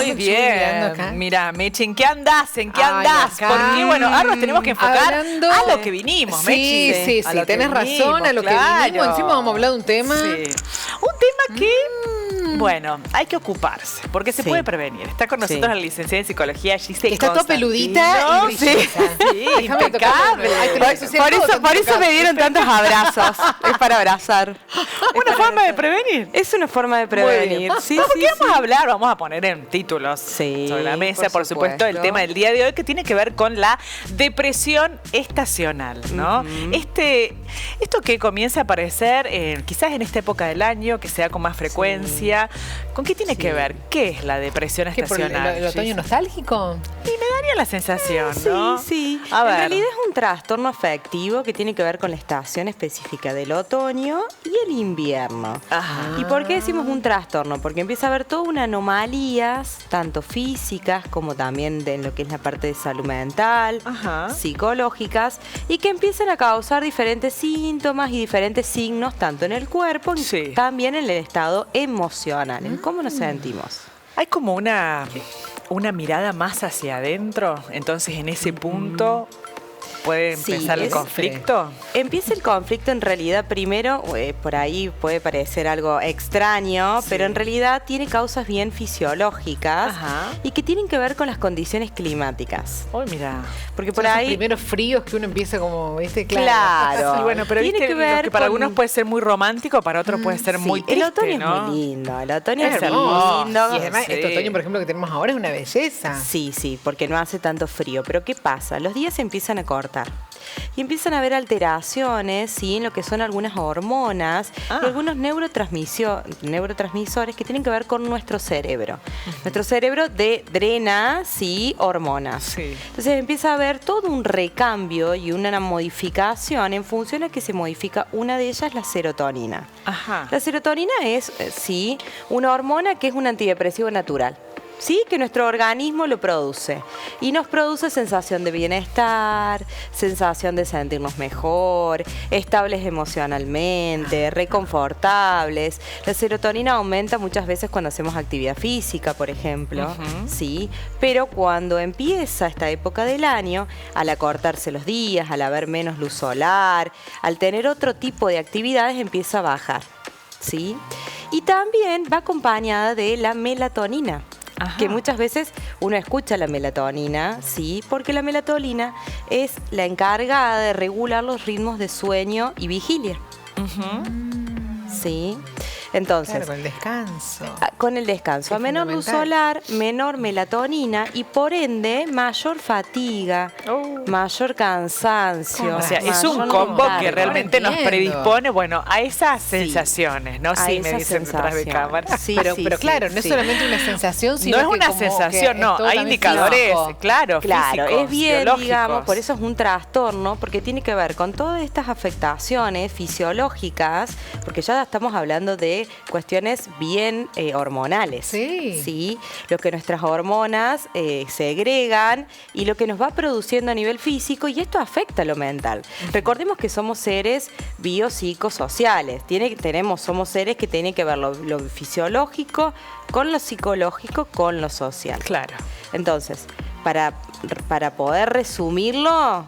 Muy bien. Mira, Mechi, ¿en qué andás? ¿En qué andás? Acá. Porque, bueno, ahora nos tenemos que enfocar Hablando a lo que vinimos, Mechi. Sí, tenés razón, a lo que vinimos. Encima vamos a hablar de un tema. Sí. Un tema que, bueno, hay que ocuparse, porque se puede prevenir. Está con nosotros la licenciada en psicología, Giselle Está toda peludita y brillosa. Sí, impecable. Por eso me dieron tantos abrazos. Es para abrazar. Una forma de prevenir. Es una forma de prevenir. Sí, ¿qué vamos a hablar? Vamos a poner en títulos sobre la mesa, por supuesto, el tema del día de hoy que tiene que ver con la depresión estacional, ¿no? Esto que comienza a aparecer quizás en esta época del año, que se da con más frecuencia. ¿Con qué tiene que ver? ¿Qué es la depresión estacional? ¿El otoño nostálgico? Y me daría la sensación, ¿no? Sí. A ver. En realidad es un trastorno afectivo que tiene que ver con la estación específica del otoño y el invierno. Ajá. ¿Y por qué decimos un trastorno? Porque empieza a haber toda una anomalías, tanto físicas como también en lo que es la parte de salud mental, psicológicas, y que empiezan a causar diferentes síntomas y diferentes signos, tanto en el cuerpo y también en el estado emocional, en cómo nos sentimos. Hay como una mirada más hacia adentro, entonces en ese punto puede empezar el conflicto. Empieza el conflicto en realidad primero, por ahí puede parecer algo extraño, pero en realidad tiene causas bien fisiológicas y que tienen que ver con las condiciones climáticas. Oh, mira. Porque por ahí... Los primeros fríos que uno empieza como, ¿viste? Claro. Sí, bueno, pero tiene que ver que para algunos puede ser muy romántico, para otros puede ser muy triste, el otoño ¿no? es muy lindo, el otoño es hermoso. muy lindo. Y además este otoño, por ejemplo, que tenemos ahora es una belleza. Sí, porque no hace tanto frío. Pero ¿qué pasa? Los días se empiezan a cortar. Y empiezan a haber alteraciones, ¿sí? En lo que son algunas hormonas y algunos neurotransmisores que tienen que ver con nuestro cerebro. Nuestro cerebro drena, hormonas. Entonces empieza a haber todo un recambio y una modificación en función a que se modifica una de ellas, la serotonina. La serotonina es, una hormona que es un antidepresivo natural. Sí, que nuestro organismo lo produce y nos produce sensación de bienestar, sensación de sentirnos mejor, estables emocionalmente, reconfortables. La serotonina aumenta muchas veces cuando hacemos actividad física, por ejemplo, pero cuando empieza esta época del año, al acortarse los días, al haber menos luz solar, al tener otro tipo de actividades, empieza a bajar, ¿sí? Y también va acompañada de la melatonina. Que muchas veces uno escucha la melatonina, porque la melatonina es la encargada de regular los ritmos de sueño y vigilia. Entonces, con el descanso. Con el descanso. A menor luz solar, menor melatonina y por ende mayor fatiga, mayor cansancio. O sea, es un combo que realmente nos predispone, a esas sensaciones, ¿no? Me dicen detrás de cámara. Pero claro, no es solamente una sensación, sino no es una sensación, no. Hay indicadores, físicos, es bien, biológicos. digamos, por eso es un trastorno, porque tiene que ver con todas estas afectaciones fisiológicas, porque ya estamos hablando de cuestiones bien hormonales. Lo que nuestras hormonas segregan y lo que nos va produciendo a nivel físico, y esto afecta lo mental. Recordemos que somos seres biopsicosociales. Somos seres que tienen que ver lo fisiológico con lo psicológico, con lo social. Claro. Entonces, para poder resumirlo,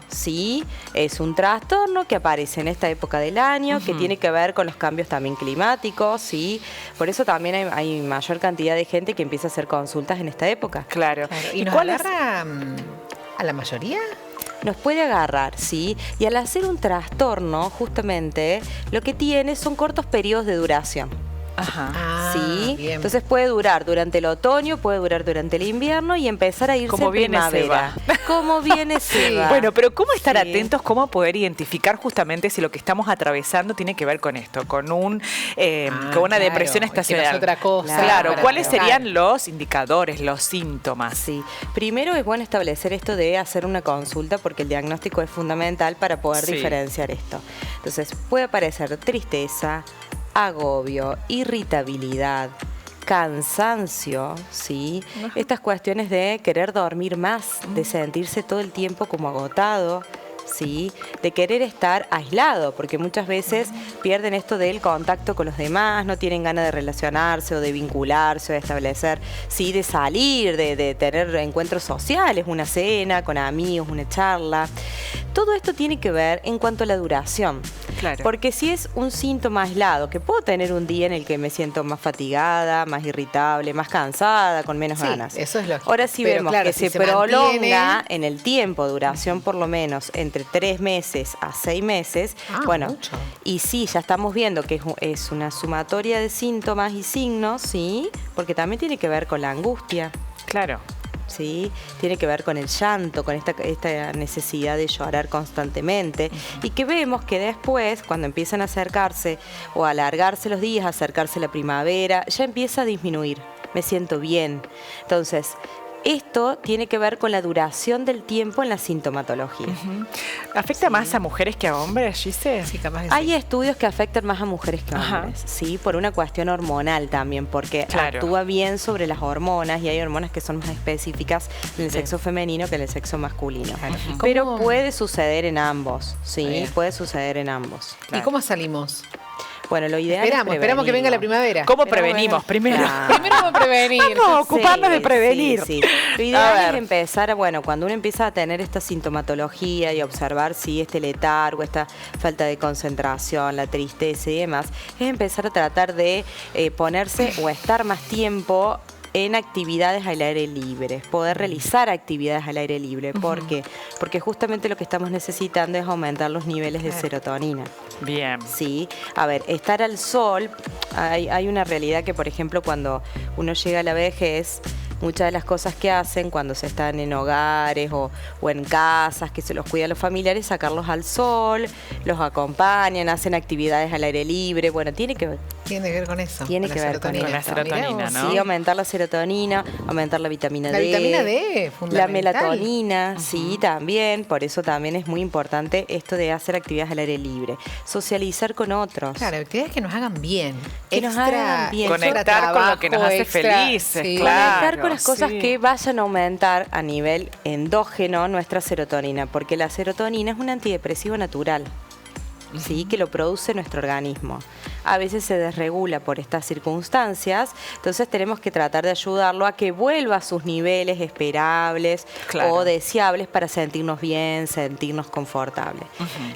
es un trastorno que aparece en esta época del año, que tiene que ver con los cambios también climáticos, por eso también hay mayor cantidad de gente que empieza a hacer consultas en esta época. Claro. ¿Y nos agarra a la mayoría? Nos puede agarrar, y al hacer un trastorno, justamente, lo que tiene son cortos periodos de duración. Bien. Entonces puede durar durante el otoño, puede durar durante el invierno y empezar a irse como en viene, primavera. Como viene, se va. Bueno, pero ¿cómo estar atentos? ¿Cómo poder identificar justamente si lo que estamos atravesando tiene que ver con esto? Con una depresión estacional. Que no es otra cosa. Claro, ¿cuáles serían los indicadores, los síntomas? Primero es bueno establecer esto de hacer una consulta, porque el diagnóstico es fundamental para poder diferenciar esto. Entonces, puede aparecer tristeza, agobio, irritabilidad, cansancio, Estas cuestiones de querer dormir más, de sentirse todo el tiempo como agotado, ¿sí? De querer estar aislado, porque muchas veces pierden esto del contacto con los demás, no tienen ganas de relacionarse o de vincularse o de establecer, ¿sí? De salir, de tener encuentros sociales, una cena con amigos, una charla. Todo esto tiene que ver en cuanto a la duración. Claro. Porque si es un síntoma aislado, que puedo tener un día en el que me siento más fatigada, más irritable, más cansada, con menos ganas. Eso es lógico. Ahora sí vemos que se prolonga en el tiempo, duración por lo menos entre 3 meses a 6 meses. Bueno, mucho. Y sí, ya estamos viendo que es una sumatoria de síntomas y signos, ¿sí? Porque también tiene que ver con la angustia. Claro. ¿Sí? Tiene que ver con el llanto, con esta necesidad de llorar constantemente, y que vemos que después, cuando empiezan a acercarse o a alargarse los días, a acercarse la primavera, ya empieza a disminuir. Me siento bien. Entonces, esto tiene que ver con la duración del tiempo en la sintomatología. ¿Afecta más a mujeres que a hombres, Gise? Sí, capaz que Hay estudios que afectan más a mujeres que a hombres, ¿sí? Por una cuestión hormonal también, porque actúa bien sobre las hormonas, y hay hormonas que son más específicas en el sexo femenino que en el sexo masculino. Pero puede suceder en ambos, ¿sí? Puede suceder en ambos. ¿Y cómo salimos? Bueno, lo ideal esperamos que venga la primavera. ¿Cómo prevenimos primero? Primero vamos a prevenir. Vamos a ocuparnos de prevenir. Sí. Lo ideal es empezar, cuando uno empieza a tener esta sintomatología y observar si este letargo, esta falta de concentración, la tristeza y demás, es empezar a tratar de ponerse o estar más tiempo en actividades al aire libre, poder realizar actividades al aire libre. ¿Por qué? Porque justamente lo que estamos necesitando es aumentar los niveles de serotonina. Bien. Sí, a ver, estar al sol, hay una realidad que, por ejemplo, cuando uno llega a la vejez, muchas de las cosas que hacen cuando se están en hogares o en casas, que se los cuidan los familiares, sacarlos al sol, los acompañan, hacen actividades al aire libre. Bueno, tiene que ver con eso. Tiene que ver con la serotonina, ¿no? Sí, aumentar la serotonina, aumentar la vitamina D. La vitamina D, fundamental. La melatonina, sí, también. Por eso también es muy importante esto de hacer actividades al aire libre. Socializar con otros. Claro, actividades que nos hagan bien. Que nos hagan bien. Conectar con lo que nos hace felices, claro. Conectar con las cosas que vayan a aumentar a nivel endógeno nuestra serotonina, porque la serotonina es un antidepresivo natural, ¿sí? Que lo produce nuestro organismo. A veces se desregula por estas circunstancias, entonces tenemos que tratar de ayudarlo a que vuelva a sus niveles esperables o deseables para sentirnos bien, sentirnos confortables.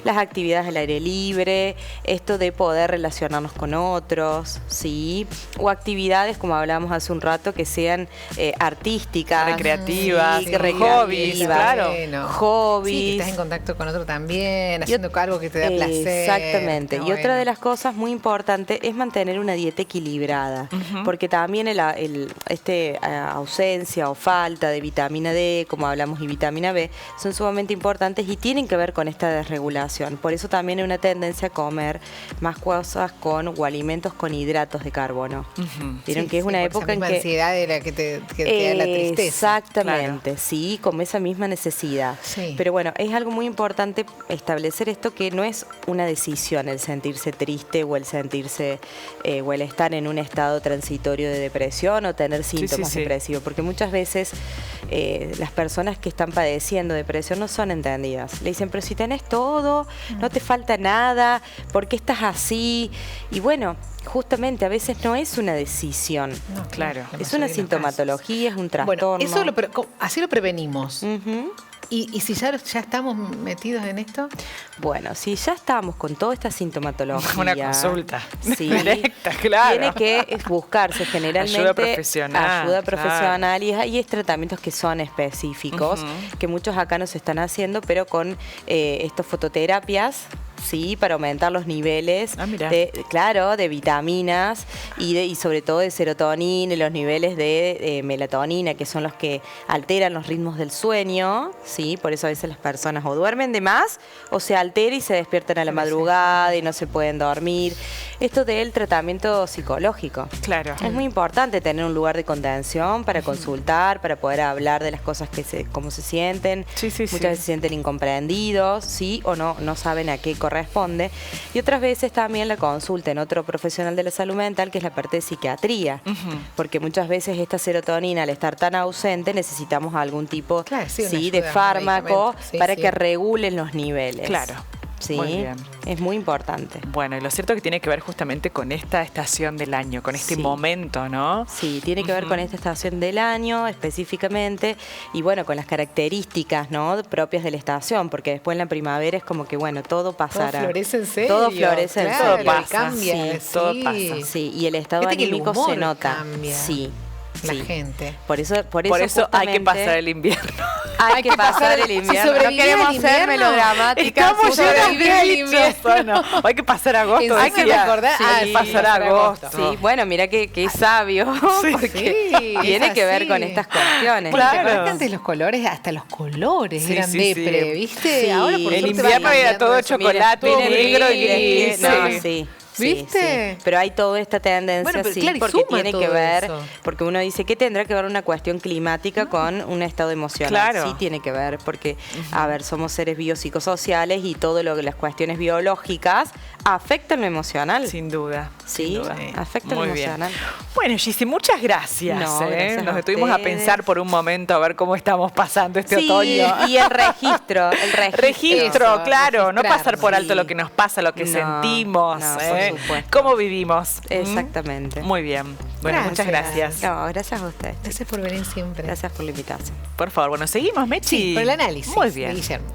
Las actividades al aire libre, esto de poder relacionarnos con otros, ¿sí? O actividades, como hablábamos hace un rato, que sean artísticas, recreativas, hobbies, claro. Hobbies. Sí, que estás en contacto con otro también, haciendo algo que te da placer. Exactamente. Y otra de las cosas muy importantes es mantener una dieta equilibrada, porque también ausencia o falta de vitamina D, como hablamos, y vitamina B, son sumamente importantes y tienen que ver con esta desregulación. Por eso también hay una tendencia a comer más cosas o alimentos con hidratos de carbono. Vieron que es una época en que ansiedad de la que te da la tristeza. Exactamente, sí, como esa misma necesidad. Sí. Pero bueno, es algo muy importante establecer esto, que no es una decisión el sentirse triste o el sentirse o el estar en un estado transitorio de depresión o tener síntomas depresivos, porque muchas veces las personas que están padeciendo depresión no son entendidas. Le dicen, pero si tenés todo, no te falta nada, ¿por qué estás así? Y bueno, justamente a veces no es una decisión. No, claro. Es una sintomatología, es un trastorno. Bueno, así lo prevenimos. ¿Y si ya estamos metidos en esto? Bueno, si ya estamos con toda esta sintomatología... Una consulta directa, claro. Tiene que buscarse generalmente ayuda profesional y hay tratamientos que son específicos, que muchos acá nos están haciendo, pero con estas fototerapias, sí, para aumentar los niveles de vitaminas y sobre todo de serotonina y los niveles de melatonina, que son los que alteran los ritmos del sueño, sí, por eso a veces las personas o duermen de más o se altera y se despiertan a la madrugada y no se pueden dormir. Esto del tratamiento psicológico. Claro. Es muy importante tener un lugar de contención para consultar, para poder hablar de las cosas cómo se sienten. Muchas veces se sienten incomprendidos, sí, o no saben a qué corresponde corresponde. Y otras veces también la consulta en otro profesional de la salud mental, que es la parte de psiquiatría. Porque muchas veces esta serotonina, al estar tan ausente, necesitamos algún tipo de fármaco para que regulen los niveles. Claro. Sí, muy bien. Es muy importante. Bueno, y lo cierto es que tiene que ver justamente con esta estación del año, con este momento, ¿no? Sí, tiene que ver con esta estación del año específicamente y bueno, con las características, ¿no?, propias de la estación, porque después en la primavera es como que, bueno, todo pasará. Todo florece en serio. Todo florece en serio. Todo pasa. Cambia, todo pasa. Sí, y el estado Viste que el anímico humor se nota. cambia. Sí. La gente. Por eso hay que pasar el invierno. Hay que pasar el invierno. No queremos ser melodramáticas. Estamos no, hay que pasar agosto. Hay que recordar. Pasar agosto. Sí, bueno, mira qué sabio. Porque tiene que ver con estas cuestiones. Claro. Antes los colores, hasta los colores eran depre, ¿viste? Sí. Ahora por el invierno era todo chocolate, negro y gris. Sí. ¿Viste? Sí. Pero hay toda esta tendencia, porque tiene que ver, porque uno dice, ¿qué tendrá que ver una cuestión climática con un estado emocional? Claro. Sí tiene que ver, porque, a ver, somos seres biopsicosociales y todo lo que las cuestiones biológicas afectan lo emocional. Sin duda. Sí, sin duda. afectan lo emocional. Bueno, Gissi, muchas gracias. Gracias Nos detuvimos a pensar por un momento a ver cómo estamos pasando este otoño. Y el registro. Registro, claro. No pasar por alto lo que nos pasa, lo que sentimos. Por supuesto. ¿Cómo vivimos? Exactamente. Muy bien. Bueno, muchas gracias. No, gracias a usted. Gracias por venir siempre. Gracias por la invitación. Por favor, bueno, seguimos, Mechi. Sí, por el análisis. Muy bien. De Guillermo.